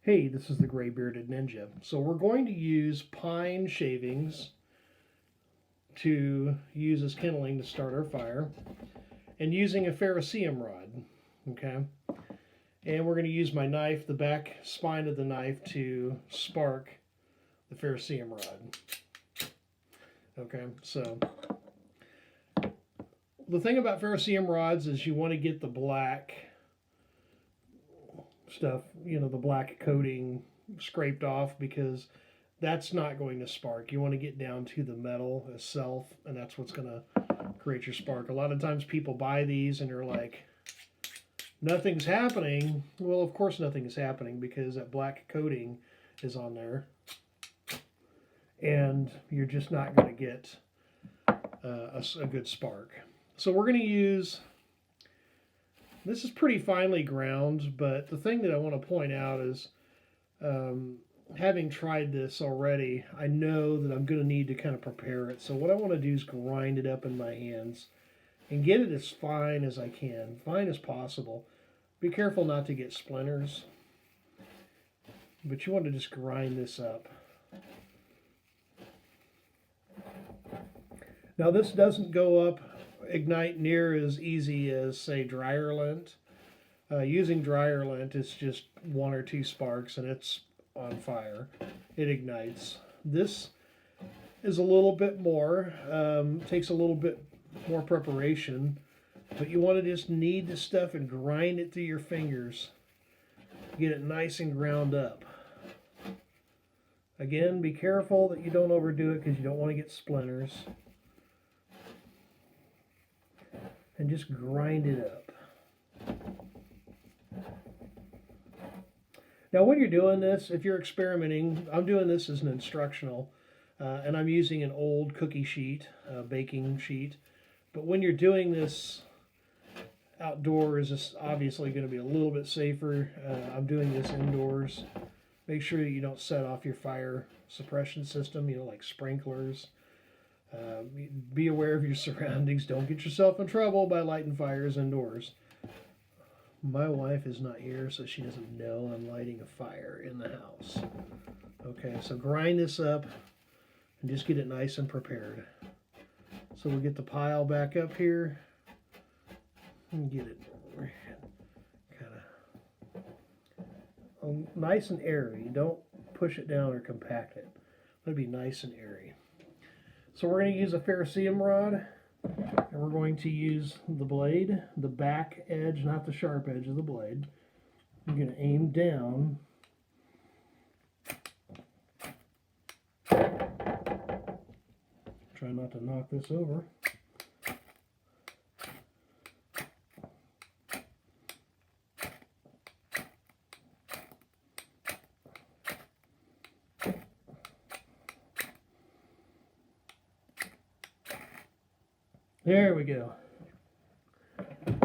Hey, this is the Gray Bearded Ninja. So we're going to use pine shavings to use as kindling to start our fire, and using a ferrocerium rod, okay? And we're going to use my knife, the back spine of the knife, to spark the ferrocerium rod. Okay, so the thing about ferrocerium rods is you want to get the black stuff, the black coating scraped off, because that's not going to spark. You want to get down to the metal itself, and that's what's going to create your spark. A lot of times people buy these and they're like, nothing's happening. Well, of course nothing is happening, because that black coating is on there, and you're just not going to get a good spark. So we're going to use, this is pretty finely ground, but the thing that I want to point out is, having tried this already, I know that I'm going to need to kind of prepare it. So what I want to do is grind it up in my hands and get it as fine as I can, fine as possible. Be careful not to get splinters, but you want to just grind this up. Now this doesn't go up, ignite near as easy as, say, dryer lint. Using dryer lint, it's just one or two sparks and it's on fire. It ignites. This is a little bit more, takes a little bit more preparation, but you want to just knead the stuff and grind it through your fingers. Get it nice and ground up. Again, be careful that you don't overdo it, because you don't want to get splinters. And just grind it up. Now when you're doing this, if you're experimenting, I'm doing this as an instructional, and I'm using an old cookie sheet, baking sheet. But when you're doing this outdoors, it's obviously going to be a little bit safer. I'm doing this indoors. Make sure that you don't set off your fire suppression system, like sprinklers. Be aware of your surroundings. Don't get yourself in trouble by lighting fires indoors. My wife is not here, so she doesn't know I'm lighting a fire in the house. Okay, so grind this up and just get it nice and prepared. So we'll get the pile back up here and get it kind of nice and airy. Don't push it down or compact it. Let it be nice and airy. So we're going to use a ferrocerium rod, and we're going to use the blade, the back edge, not the sharp edge of the blade. You're going to aim down. Try not to knock this over. There we go.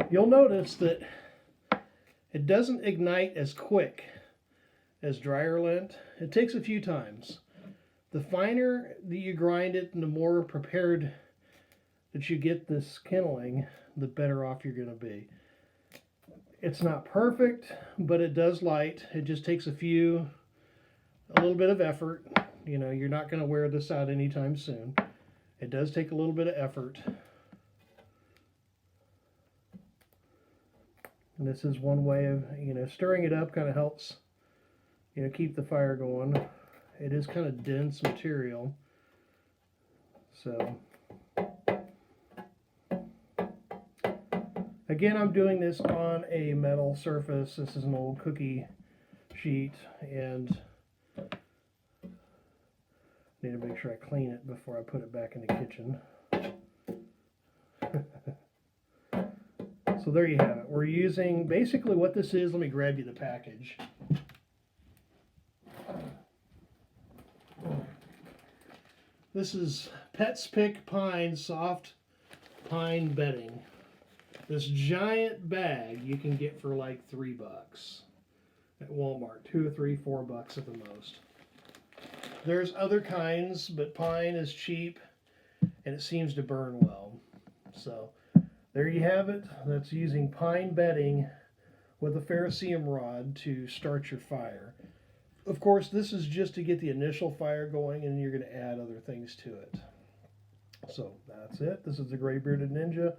You'll notice that it doesn't ignite as quick as dryer lint. It takes a few times. The finer that you grind it and the more prepared that you get this kindling, the better off you're going to be. It's not perfect, but it does light. It just takes a little bit of effort. You're not going to wear this out anytime soon. It does take a little bit of effort. And this is one way of, stirring it up kind of helps, keep the fire going. It is kind of dense material. So, again, I'm doing this on a metal surface. This is an old cookie sheet, and I need to make sure I clean it before I put it back in the kitchen. So there you have it. We're using, basically what this is, let me grab you the package. This is Pets Pick Pine Soft Pine Bedding. This giant bag you can get for like $3 at Walmart. $2 or $3, $4 at the most. There's other kinds, but pine is cheap and it seems to burn well. So there you have it. That's using pine bedding with a ferrocerium rod to start your fire. Of course, this is just to get the initial fire going, and you're going to add other things to it. So that's it. This is the Gray Bearded Ninja.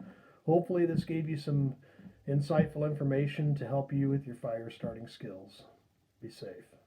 Hopefully this gave you some insightful information to help you with your fire starting skills. Be safe.